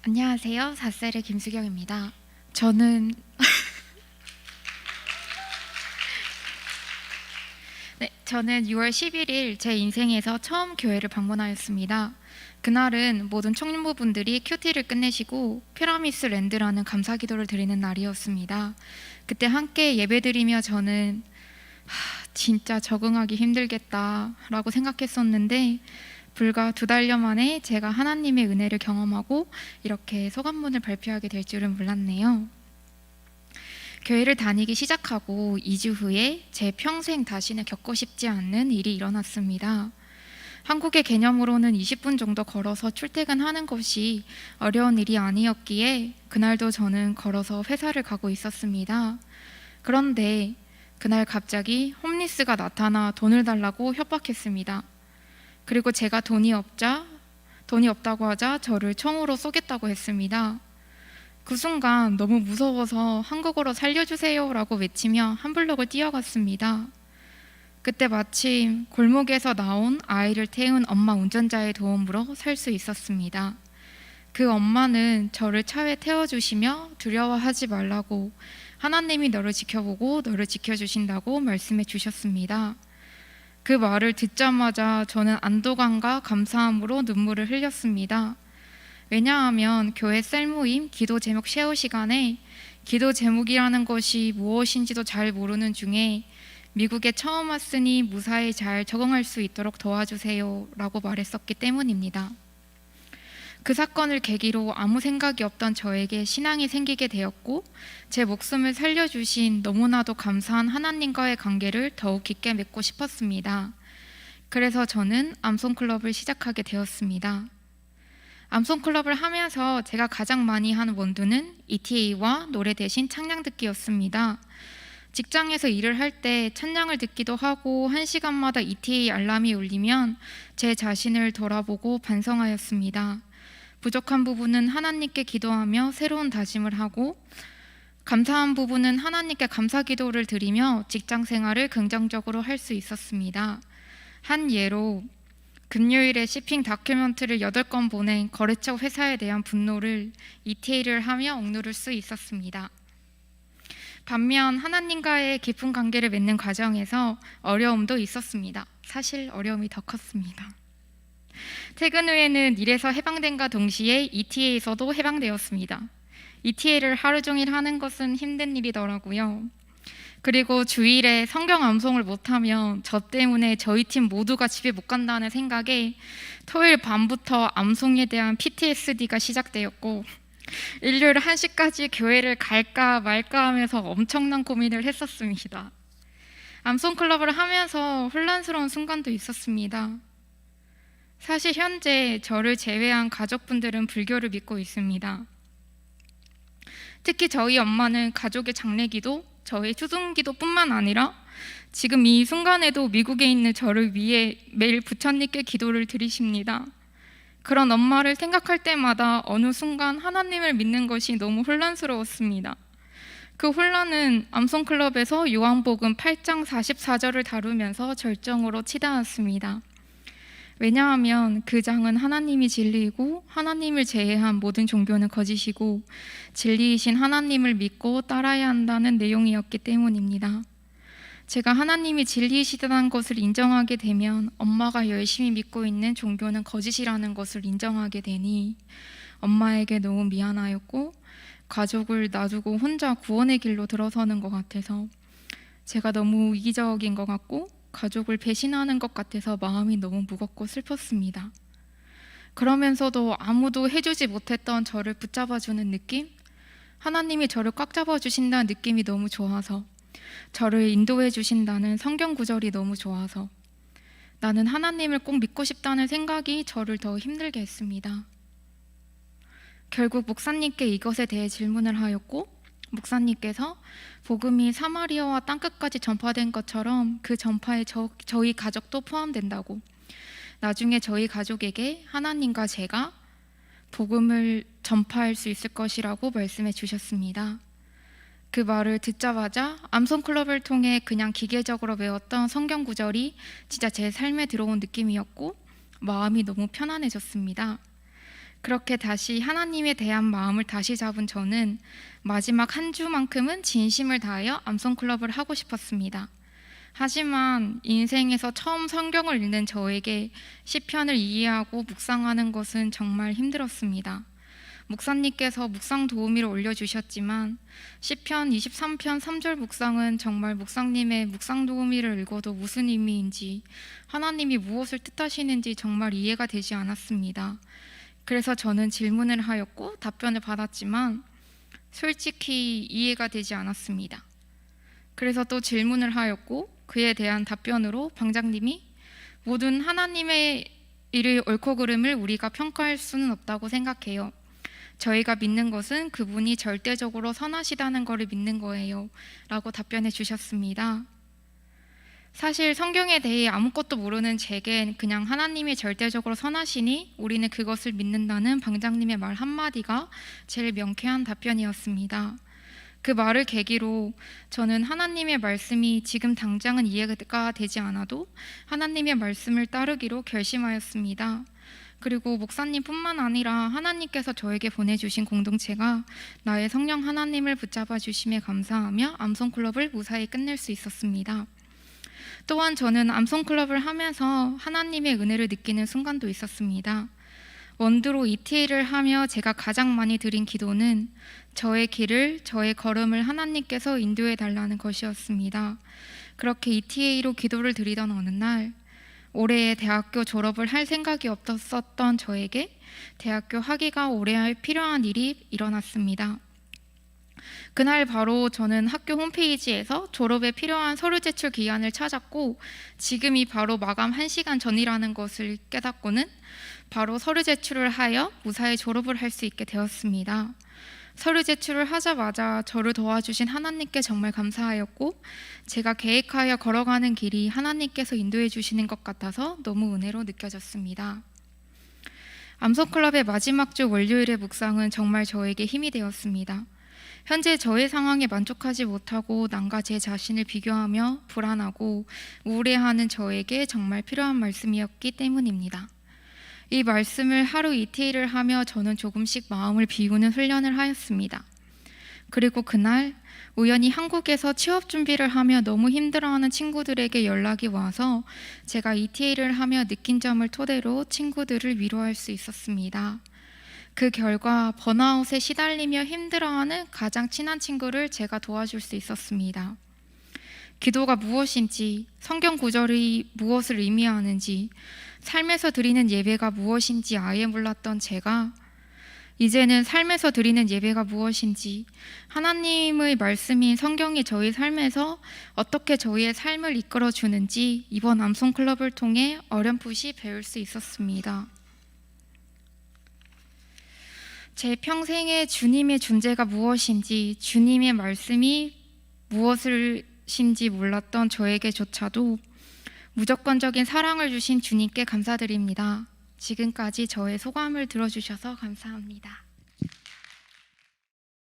안녕하세요. 4셀의 김수경입니다. 저는 저는 6월 11일 제 인생에서 처음 교회를 방문하였습니다. 그날은 모든 청년부분들이 큐티를 끝내시고 피라미스 랜드라는 감사기도를 드리는 날이었습니다. 그때 함께 예배드리며 저는 진짜 적응하기 힘들겠다라고 생각했었는데 불과 2달여 만에 제가 하나님의 은혜를 경험하고 이렇게 소감문을 발표하게 될 줄은 몰랐네요. 교회를 다니기 시작하고 2주 후에 제 평생 다시는 겪고 싶지 않는 일이 일어났습니다. 한국의 개념으로는 20분 정도 걸어서 출퇴근하는 것이 어려운 일이 아니었기에 그날도 저는 걸어서 회사를 가고 있었습니다. 그런데 그날 갑자기 홈리스가 나타나 돈을 달라고 협박했습니다. 그리고 제가 돈이 없다고 하자 저를 총으로 쏘겠다고 했습니다. 그 순간 너무 무서워서 한국어로 살려주세요 라고 외치며 한 블록을 뛰어갔습니다. 그때 마침 골목에서 나온 아이를 태운 엄마 운전자의 도움으로 살 수 있었습니다. 그 엄마는 저를 차에 태워주시며 두려워하지 말라고 하나님이 너를 지켜보고 너를 지켜주신다고 말씀해 주셨습니다. 그 말을 듣자마자 저는 안도감과 감사함으로 눈물을 흘렸습니다. 왜냐하면 교회 셀 모임 기도 제목 쉐어 시간에 기도 제목이라는 것이 무엇인지도 잘 모르는 중에 미국에 처음 왔으니 무사히 잘 적응할 수 있도록 도와주세요 라고 말했었기 때문입니다. 그 사건을 계기로 아무 생각이 없던 저에게 신앙이 생기게 되었고 제 목숨을 살려주신 너무나도 감사한 하나님과의 관계를 더욱 깊게 맺고 싶었습니다. 그래서 저는 암송클럽을 시작하게 되었습니다. 암송클럽을 하면서 제가 가장 많이 한 원두는 ETA와 노래 대신 찬양 듣기였습니다. 직장에서 일을 할 때 찬양을 듣기도 하고 1시간마다 ETA 알람이 울리면 제 자신을 돌아보고 반성하였습니다. 부족한 부분은 하나님께 기도하며 새로운 다짐을 하고 감사한 부분은 하나님께 감사 기도를 드리며 직장 생활을 긍정적으로 할 수 있었습니다. 한 예로 금요일에 쇼핑 다큐멘터리를 8건 보낸 거래처 회사에 대한 분노를 ETA를 하며 억누를 수 있었습니다. 반면 하나님과의 깊은 관계를 맺는 과정에서 어려움도 있었습니다. 사실 어려움이 더 컸습니다. 퇴근 후에는 일에서 해방됨과 동시에 ETA에서도 해방되었습니다. ETA를 하루 종일 하는 것은 힘든 일이더라고요. 그리고 주일에 성경 암송을 못하면 저 때문에 저희 팀 모두가 집에 못 간다는 생각에 토요일 밤부터 암송에 대한 PTSD가 시작되었고 일요일 1시까지 교회를 갈까 말까 하면서 엄청난 고민을 했었습니다. 암송클럽을 하면서 혼란스러운 순간도 있었습니다. 사실 현재 저를 제외한 가족분들은 불교를 믿고 있습니다. 특히 저희 엄마는 가족의 장례기도, 저의 추승기도뿐만 아니라 지금 이 순간에도 미국에 있는 저를 위해 매일 부처님께 기도를 드리십니다. 그런 엄마를 생각할 때마다 어느 순간 하나님을 믿는 것이 너무 혼란스러웠습니다. 그 혼란은 암송클럽에서 요한복음 8장 44절을 다루면서 절정으로 치닫았습니다. 왜냐하면 그 장은 하나님이 진리이고 하나님을 제외한 모든 종교는 거짓이고 진리이신 하나님을 믿고 따라야 한다는 내용이었기 때문입니다. 제가 하나님이 진리이시다는 것을 인정하게 되면 엄마가 열심히 믿고 있는 종교는 거짓이라는 것을 인정하게 되니 엄마에게 너무 미안하였고 가족을 놔두고 혼자 구원의 길로 들어서는 것 같아서 제가 너무 이기적인 것 같고 가족을 배신하는 것 같아서 마음이 너무 무겁고 슬펐습니다. 그러면서도 아무도 해주지 못했던 저를 붙잡아주는 느낌? 하나님이 저를 꽉 잡아주신다는 느낌이 너무 좋아서 저를 인도해 주신다는 성경 구절이 너무 좋아서 나는 하나님을 꼭 믿고 싶다는 생각이 저를 더 힘들게 했습니다. 결국 목사님께 이것에 대해 질문을 하였고 목사님께서 복음이 사마리아와 땅끝까지 전파된 것처럼 그 전파에 저희 가족도 포함된다고 나중에 저희 가족에게 하나님과 제가 복음을 전파할 수 있을 것이라고 말씀해 주셨습니다. 그 말을 듣자마자 암송클럽을 통해 그냥 기계적으로 외웠던 성경 구절이 진짜 제 삶에 들어온 느낌이었고 마음이 너무 편안해졌습니다. 그렇게 다시 하나님에 대한 마음을 다시 잡은 저는 마지막 한 주만큼은 진심을 다하여 암송클럽을 하고 싶었습니다. 하지만 인생에서 처음 성경을 읽는 저에게 시편을 이해하고 묵상하는 것은 정말 힘들었습니다. 목사님께서 묵상 도우미를 올려주셨지만 시편 23편 3절 묵상은 정말 목사님의 묵상 도우미를 읽어도 무슨 의미인지, 하나님이 무엇을 뜻하시는지 정말 이해가 되지 않았습니다. 그래서 저는 질문을 하였고 답변을 받았지만 솔직히 이해가 되지 않았습니다. 그래서 또 질문을 하였고 그에 대한 답변으로 방장님이 모든 하나님의 일의 옳고 그름을 우리가 평가할 수는 없다고 생각해요. 저희가 믿는 것은 그분이 절대적으로 선하시다는 것을 믿는 거예요 라고 답변해 주셨습니다. 사실 성경에 대해 아무것도 모르는 제겐 그냥 하나님이 절대적으로 선하시니 우리는 그것을 믿는다는 방장님의 말 한마디가 제일 명쾌한 답변이었습니다. 그 말을 계기로 저는 하나님의 말씀이 지금 당장은 이해가 되지 않아도 하나님의 말씀을 따르기로 결심하였습니다. 그리고 목사님뿐만 아니라 하나님께서 저에게 보내주신 공동체가 나의 성령 하나님을 붙잡아 주심에 감사하며 암송클럽을 무사히 끝낼 수 있었습니다. 또한 저는 암송클럽을 하면서 하나님의 은혜를 느끼는 순간도 있었습니다. 원두로 ETA를 하며 제가 가장 많이 드린 기도는 저의 길을, 저의 걸음을 하나님께서 인도해 달라는 것이었습니다. 그렇게 ETA로 기도를 드리던 어느 날 올해 대학교 졸업을 할 생각이 없었던 저에게 대학교 학위가 올해 필요한 일이 일어났습니다. 그날 바로 저는 학교 홈페이지에서 졸업에 필요한 서류 제출 기한을 찾았고 지금이 바로 마감 1시간 전이라는 것을 깨닫고는 바로 서류 제출을 하여 무사히 졸업을 할 수 있게 되었습니다. 서류 제출을 하자마자 저를 도와주신 하나님께 정말 감사하였고 제가 계획하여 걸어가는 길이 하나님께서 인도해 주시는 것 같아서 너무 은혜로 느껴졌습니다. 암송클럽의 마지막 주 월요일의 묵상은 정말 저에게 힘이 되었습니다. 현재 저의 상황에 만족하지 못하고 남과 제 자신을 비교하며 불안하고 우울해하는 저에게 정말 필요한 말씀이었기 때문입니다. 이 말씀을 하루 ETA를 하며 저는 조금씩 마음을 비우는 훈련을 하였습니다. 그리고 그날 우연히 한국에서 취업 준비를 하며 너무 힘들어하는 친구들에게 연락이 와서 제가 ETA를 하며 느낀 점을 토대로 친구들을 위로할 수 있었습니다. 그 결과 번아웃에 시달리며 힘들어하는 가장 친한 친구를 제가 도와줄 수 있었습니다. 기도가 무엇인지, 성경 구절이 무엇을 의미하는지, 삶에서 드리는 예배가 무엇인지 아예 몰랐던 제가 이제는 삶에서 드리는 예배가 무엇인지, 하나님의 말씀인 성경이 저희 삶에서 어떻게 저희의 삶을 이끌어 주는지 이번 암송클럽을 통해 어렴풋이 배울 수 있었습니다. 제 평생에 주님의 존재가 무엇인지, 주님의 말씀이 무엇인지 몰랐던 저에게조차도 무조건적인 사랑을 주신 주님께 감사드립니다. 지금까지 저의 소감을 들어주셔서 감사합니다.